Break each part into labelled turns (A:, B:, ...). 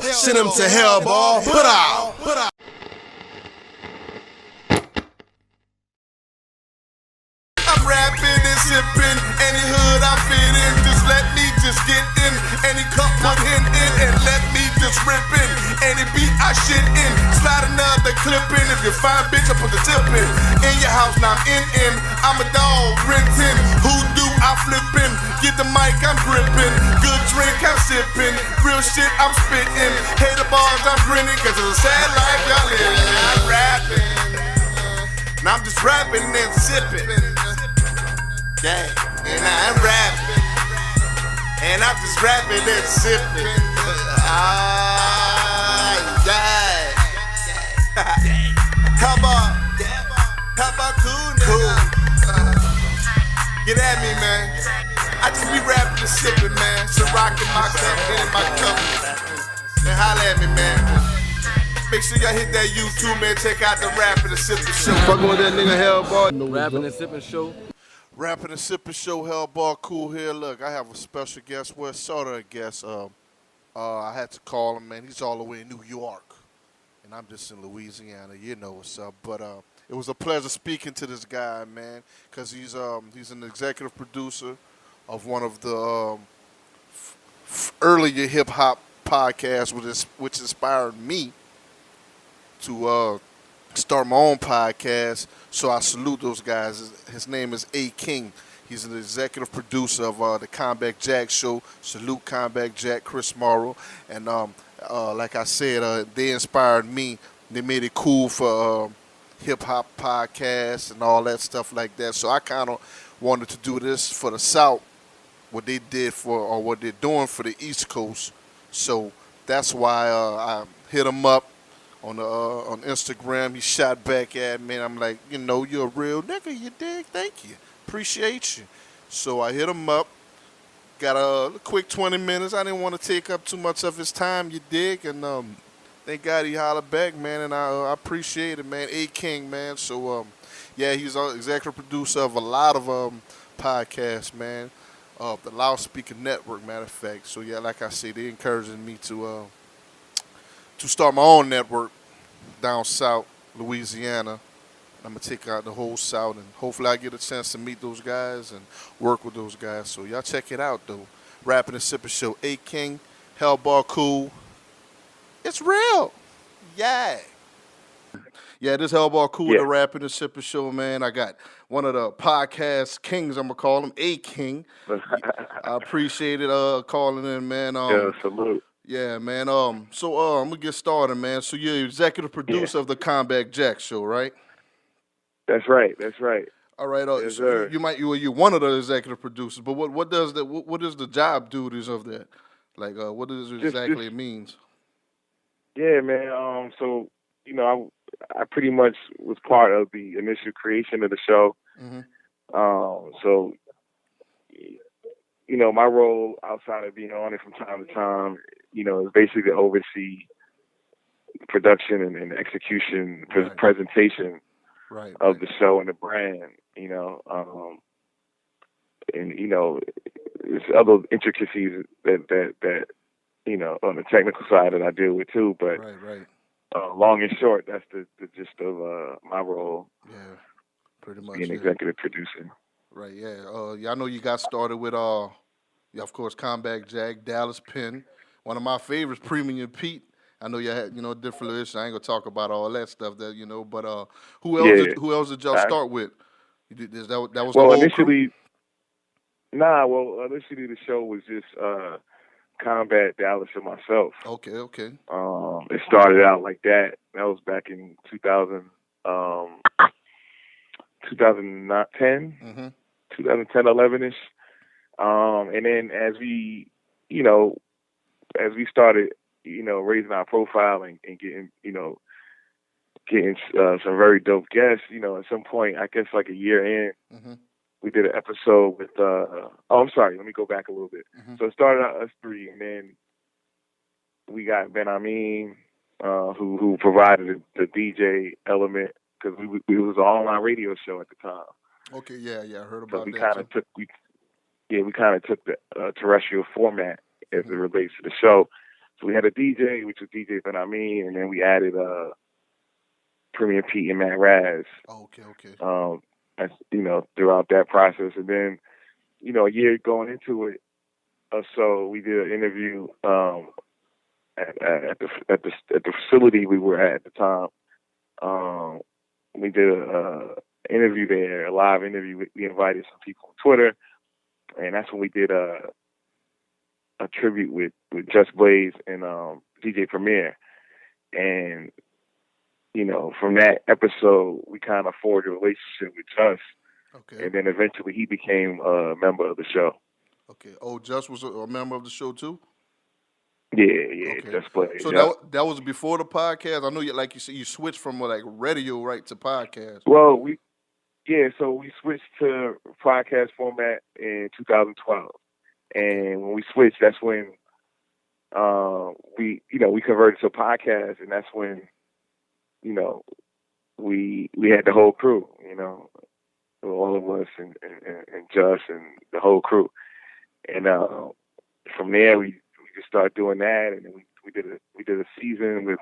A: hell, send him to hell, boy. Put out. I'm rapping and sipping, any hood I fit in. Just let me just get in, any cup put in, and let me just rip in. Any beat I shit in, slide another clip in. If you find bitch, I put the tip in your house, now I'm in. I'm a dog, renting, hoodoo, I flipping. Get the mic, I'm gripping. Good drink, I'm sipping. Real shit, I'm spitting. Hater bars, I'm grinning, cause it's a sad life y'all living. I'm rapping, now I'm just rapping and sipping. Yeah, and I'm rapping, and I'm just rapping and sipping. Yeah. How about cool, nigga? Get at me, man. I just be rapping and sipping, man. So rocking my cup in my cup. And holla at me, man. Make sure y'all hit that YouTube, man. Check out the Rapping and Sipping Show.
B: Fucking with that nigga Hellboy.
C: Rapping and Sipping Show.
A: Rapping and Sipping Show, HellboyKool here. Look, I have a special guest. Well, sort of a guest. I had to call him, man. He's all the way in New York, and I'm just in Louisiana. You know what's up. But it was a pleasure speaking to this guy, man, because he's an executive producer of one of the earlier hip hop podcasts, which inspired me to start my own podcast. So I salute those guys. His name is A. King. He's an executive producer of the Combat Jack Show. Salute Combat Jack, Chris Morrow. And like I said, they inspired me. They made it cool for hip-hop podcasts and all that stuff like that. So I kind of wanted to do this for the South, what they did or what they're doing for the East Coast. So that's why I hit them up on Instagram. He shot back at me, and I'm like, you know, you're a real nigga, you dig? Thank you. Appreciate you. So I hit him up. Got a quick 20 minutes. I didn't want to take up too much of his time, you dig? And thank God he hollered back, man, and I appreciate it, man. A King, man. So, yeah, he's an executive producer of a lot of podcasts, man. The Loudspeaker Network, matter of fact. So, yeah, like I say, they encouraging me to start my own network down south, Louisiana. I'm going to take out the whole South, and hopefully I get a chance to meet those guys and work with those guys. So y'all check it out, though. Rapping and Sipping Show. A King, HellboyKool. It's real. Yeah. Yeah, this HellboyKool, the Rapping and Sipping Show, man. I got one of the podcast kings, I'm going to call him, A King. I appreciate it calling in, man.
D: Yeah, salute.
A: Yeah, man. So I'm going to get started, man. So you're executive producer of the Combat Jack Show, right?
D: That's right. That's right.
A: All right.
D: Yes,
A: so you're one of the executive producers, but what is the job duties of that? Like, what does exactly it means?
D: Yeah, man. So you know, I pretty much was part of the initial creation of the show.
A: Mm-hmm.
D: So you know, my role outside of being on it from time to time, you know, is basically to oversee production and execution, presentation. Of the show and the brand, you know, and you know, there's other intricacies that you know on the technical side that I deal with too. But long and short, that's the gist of my role. Yeah, pretty much being executive producer.
A: Right. Yeah. I know you got started with of course, Combat Jack, Dallas Penn, one of my favorites, Premium Pete. I know you had, you know, different issues. I ain't gonna talk about all that stuff that, you know, but who else did y'all start with? That was
D: well,
A: the whole
D: initially.
A: crew?
D: Initially the show was just Combat, Dallas, and myself.
A: Okay.
D: It started out like that. That was back in 2010, 11-ish. And then as we started, you know, raising our profile and getting some very dope guests, you know, at some point, I guess like a year in, we did an episode with, I'm sorry, let me go back a little bit. So it started out us three, and then we got Ben Amin, who provided the DJ element, because we was an online radio show at the time.
A: Okay, yeah, I heard about that.
D: We kind of took the terrestrial format as it relates to the show. So we had a DJ, which was DJ Ben Amin, and then we added Premier Pete and Matt Raz.
A: Oh, okay.
D: As, throughout that process, and then a year going into it, so we did an interview at the facility we were at the time. We did a interview there, a live interview. We invited some people on Twitter, and that's when we did a tribute with Just Blaze and DJ Premier. And from that episode, we kind of forged a relationship with Just.
A: Okay.
D: And then eventually he became a member of the show.
A: Okay. Oh, Just was a member of the show too?
D: Yeah,
A: okay.
D: Just Blaze.
A: So
D: yeah.
A: that was before the podcast? I know like you said, you switched from like radio right to podcast.
D: Well, we switched to podcast format in 2012. And when we switched, that's when we converted to a podcast, and that's when we had the whole crew, all of us and Just and the whole crew, and from there we just started doing that, and then we did a season with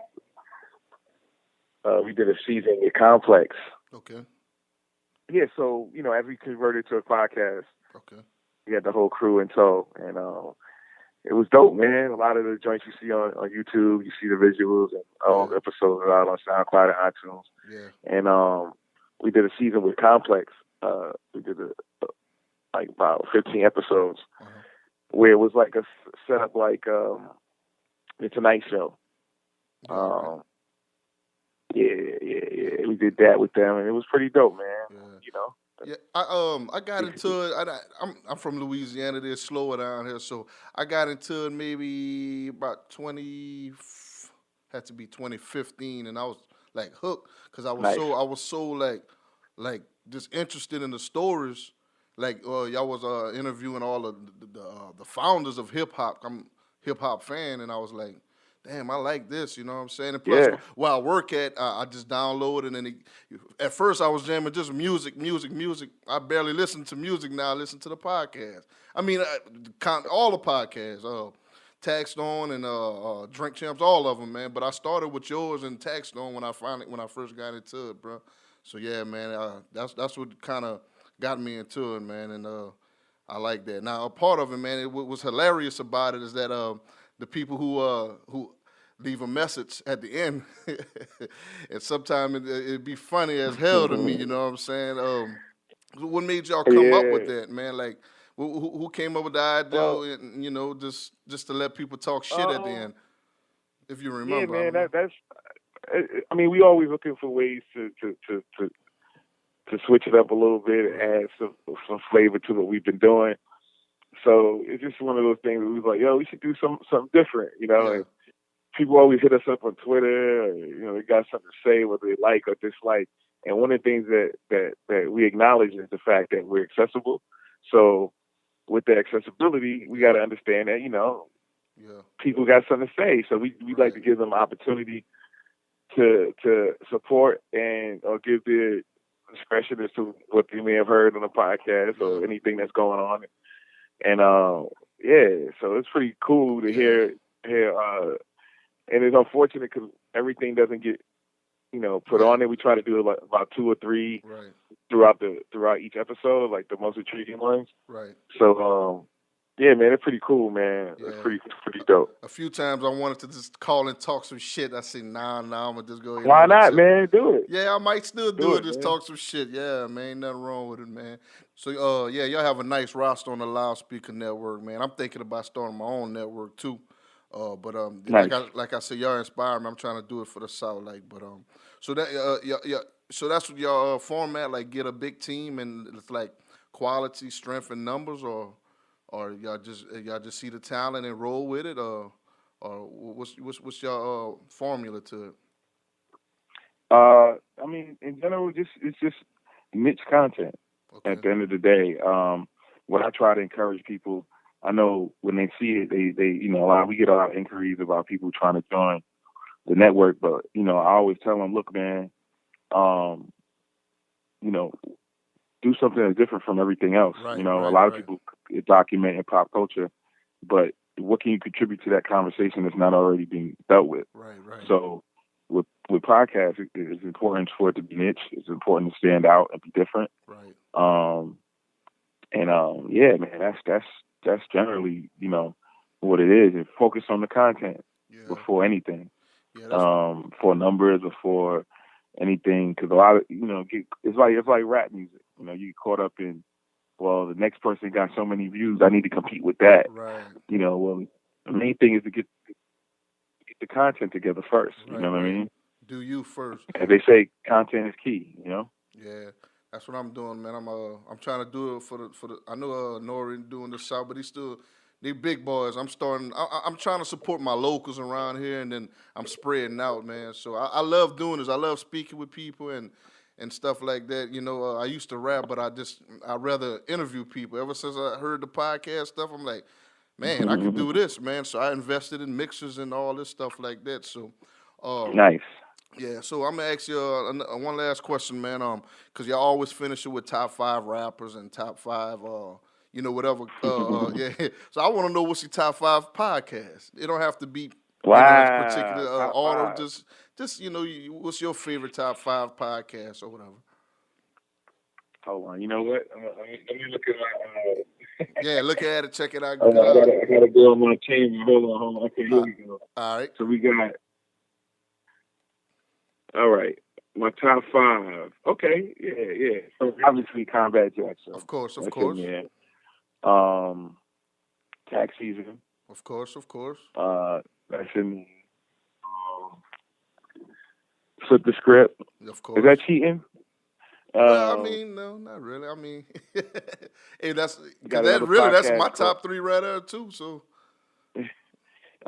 D: Complex.
A: Okay.
D: Yeah, so as we converted to a podcast,
A: okay,
D: we had the whole crew in tow, and it was dope, man. A lot of the joints you see on YouTube, you see the visuals, and all the episodes are out on SoundCloud and iTunes.
A: Yeah.
D: And we did a season with Complex. We did about 15 episodes, where it was like a setup like The Tonight Show. Yeah. We did that with them, and it was pretty dope, man.
A: Yeah, I got into it. I'm from Louisiana. They're slower down here, so I got into it maybe about 2015, and I was like hooked because I was so like just interested in the stories. Like y'all was interviewing all of the founders of hip hop. I'm a hip hop fan, and I was like, damn, I like this, you know what I'm saying? And plus, where I work at, I just download it, and at first I was jamming just music. I barely listen to music now. I listen to the podcast. I mean, all the podcasts, Taxed On and Drink Champs, all of them, man. But I started with yours and Taxed On when I first got into it, bro. So yeah, man, that's what kind of got me into it, man, and I like that. Now, a part of it, man, what was hilarious about it is that the people who leave a message at the end, and sometimes it'd be funny as hell to me, you know what I'm saying? What made y'all come up with that, man? Like, who came up with the idea, and, just to let people talk shit at the end, if you remember?
D: Yeah, man, that's. I mean, we always looking for ways to switch it up a little bit, add some flavor to what we've been doing. So it's just one of those things where we was like, yo, we should do something different, And people always hit us up on Twitter, or, they got something to say, whether they like or dislike. And one of the things that we acknowledge is the fact that we're accessible. So with the accessibility, we got to understand that, people got something to say. So we like to give them opportunity to support or give their discretion as to what they may have heard on the podcast or anything that's going on. And so it's pretty cool to hear. And it's unfortunate because everything doesn't get put on it. We try to do about 2 or 3 throughout each episode, like the most intriguing ones.
A: Right.
D: So yeah, man, it's pretty cool, man.
A: Yeah.
D: It's pretty dope.
A: A few times I wanted to just call and talk some shit. I said, nah, I'm gonna just go ahead.
D: Why not, man? Do it.
A: Yeah, I might still do it. Just
D: man.
A: talk some shit. Yeah, man, ain't nothing wrong with it, man. So, y'all have a nice roster on the Loudspeaker Network, man. I'm thinking about starting my own network too. But
D: nice.
A: like I said, y'all inspire me. I'm trying to do it for the South, so that so that's what your format, like, get a big team and it's like quality, strength, and numbers, or y'all just see the talent and roll with it, or what's your formula to it?
D: I mean, in general, it's just niche content.
A: Okay.
D: At the end of the day, what I try to encourage people, I know when they see it, they we get a lot of inquiries about people trying to join the network, but I always tell them, look, man, do something that's different from everything else.
A: Right,
D: a lot of people document in pop culture, but what can you contribute to that conversation that's not already being dealt with?
A: Right.
D: So with podcasts, it's important for it to be niche. It's important to stand out and be different.
A: Right.
D: Yeah, man, that's generally, what it is. And focus on the content before anything. For numbers, before anything, because a lot of it's like rap music. You get caught up in, well, the next person got so many views, I need to compete with that.
A: Right.
D: Well, the main thing is to get the content together first.
A: Right,
D: You know what I mean?
A: Do you first.
D: As they say, content is key.
A: Yeah, that's what I'm doing, man. I'm trying to do it for the. I know Nori doing the South, but they big boys. I'm trying to support my locals around here, and then I'm spreading out, man. So I love doing this. I love speaking with people and stuff like that. I used to rap, but I rather interview people. Ever since I heard the podcast stuff, I'm like, man, I could do this, man. So I invested in mixers and all this stuff like that. So
D: nice.
A: Yeah, so I'm gonna ask you one last question, man. Cause y'all always finish it with top 5 rappers and top 5, whatever. Yeah. So I want to know what's your top 5 podcast. It don't have to be particular order. Just what's your favorite top 5 podcast or whatever.
D: Hold on, you know what? Let me look at my.
A: Yeah, look at it. Check it out.
D: I gotta go on my chamber. Hold on. Okay, here we go.
A: All right.
D: So we got. All right, my top 5. Okay, yeah. So obviously, Combat Jackson.
A: Of course.
D: Yeah. Tax Season.
A: Of course.
D: That's in. Flip the Script.
A: Of course.
D: Is that cheating?
A: Well, I mean, no, not really. I mean, hey, that's my top 3 right there too. So.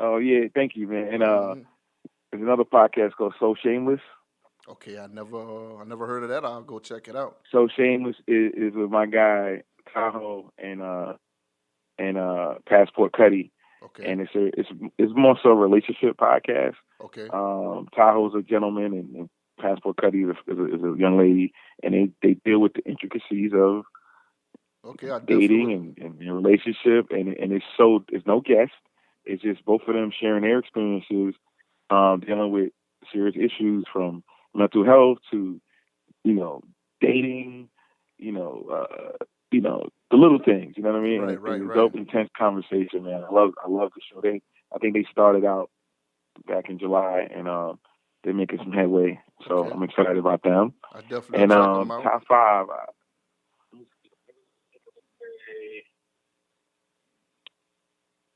D: Oh yeah, thank you, man. And there's another podcast called So Shameless.
A: Okay, I never heard of that. I'll go check it out.
D: So Shameless is with my guy Tahoe and Passport Cuddy.
A: Okay.
D: And it's more so a relationship podcast.
A: Okay.
D: Tahoe's a gentleman and Passport Cuddy is a young lady, and they deal with the intricacies of dating and relationship, and it's no guest. It's just both of them sharing their experiences, dealing with serious issues from mental health to, dating, the little things, you know what I mean?
A: Right.
D: Dope, intense conversation, man. I love the show. I think they started out back in July, and they're making some headway. So I'm excited about them.
A: I definitely check them out.
D: Top 5.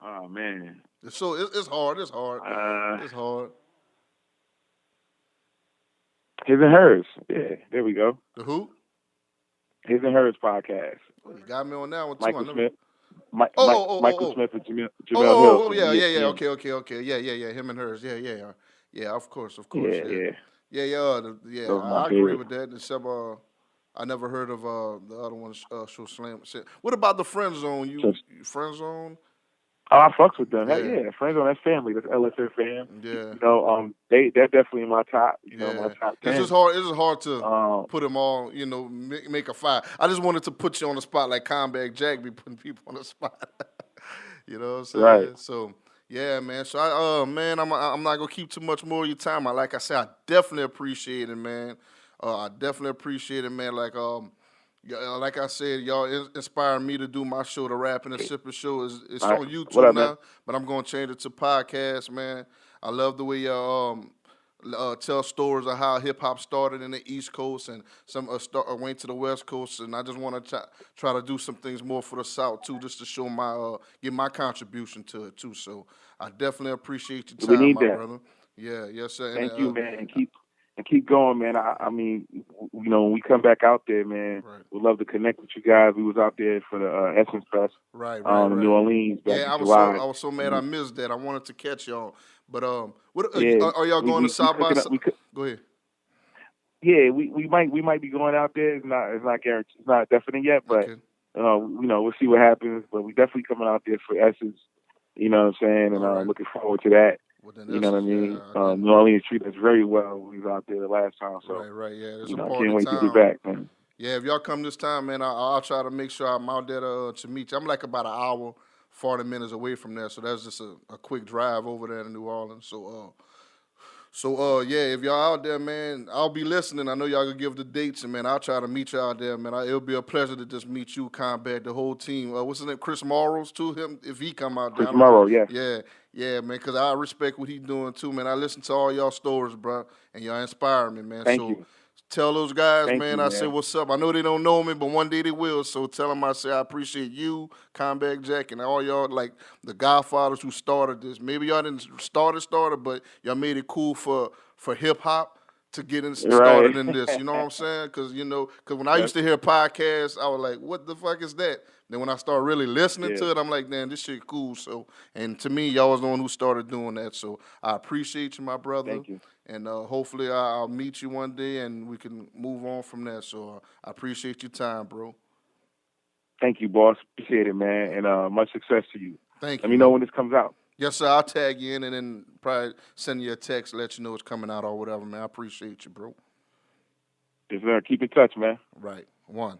D: Oh man.
A: So it's hard. It's hard. It's hard.
D: His and Hers. Yeah, there we go.
A: The who?
D: His and Hers podcast.
A: Oh, you got me on that one too.
D: Michael Smith.
A: Michael
D: Smith and Jamel
A: Hill.
D: Oh,
A: yeah. Okay. Yeah. Him and Hers. Yeah. Of course. Yeah. I agree with that. Except I never heard of the other one. Show Slam. What about the Friend Zone? You Friend Zone?
D: Oh, I fucks with them. Yeah. Friends on that family. That's LSF fam.
A: Yeah.
D: They're definitely in my top. My top 10.
A: It's just hard to put them all. Make a 5. I just wanted to put you on the spot like Combat Jack be putting people on the spot. You know what I'm saying?
D: Right.
A: So yeah, man. So I'm not gonna keep too much more of your time. Like I said, I definitely appreciate it, man. Like I said, y'all inspired me to do my show, the Rapping and Sipping Show. It's on YouTube now, but I'm going to change it to podcast, man. I love the way y'all tell stories of how hip-hop started in the East Coast and some went to the West Coast, and I just want to try to do some things more for the South, too, just to show give my contribution to it, too. So I definitely appreciate your time, my brother. Yeah, yes, sir.
D: Thank you, man, and keep going, man. I mean, when we come back out there, man, we'd love to connect with you guys. We was out there for the Essence Fest,
A: right.
D: in New Orleans.
A: I was so mad I missed that. I wanted to catch y'all, but are y'all going to South by? Go ahead.
D: Yeah, we might be going out there. It's not guaranteed. It's not definite yet, but we'll see what happens. But we definitely coming out there for Essence. You know what I'm saying? And looking forward to that.
A: Well,
D: you know what I mean? New Orleans treated us very well when we was out there the last time. So
A: right. Yeah, it's
D: I can't wait to be back, man.
A: Yeah, if y'all come this time, man, I'll try to make sure I'm out there to meet you. I'm like about an hour 40 minutes away from there. So that's just a quick drive over there to New Orleans. So yeah, if y'all out there, man, I'll be listening. I know y'all gonna give the dates, and man, I'll try to meet y'all out there, man. It'll be a pleasure to just meet you, Combat, the whole team. What's his name? Chris Morrows too. Him if he come out there.
D: Chris Morrow, yeah.
A: Yeah, man. Cause I respect what he's doing too, man. I listen to all y'all stories, bro, and y'all inspire me, man.
D: Thank
A: so
D: you.
A: tell those guys,
D: Thank
A: man,
D: you,
A: I
D: man.
A: say what's up. I know they don't know me, but one day they will. So tell them I say I appreciate you, Combat Jack, and all y'all, like the Godfathers who started this. Maybe y'all didn't start it, but y'all made it cool for hip hop to get started in this. You know what I'm saying? Because when I used to hear podcasts, I was like, what the fuck is that? Then when I started really listening to it, I'm like, man, this shit cool. So, and to me, y'all was the one who started doing that. So I appreciate you, my brother.
D: Thank you.
A: And hopefully I'll meet you one day and we can move on from there. So I appreciate your time, bro.
D: Thank you, boss. Appreciate it, man. And much success to you.
A: Thank you.
D: Let me know when this comes out.
A: Yes, sir. I'll tag you in and then probably send you a text, let you know it's coming out or whatever, man. I appreciate you, bro.
D: Yes, sir. Keep in touch, man.
A: Right. One.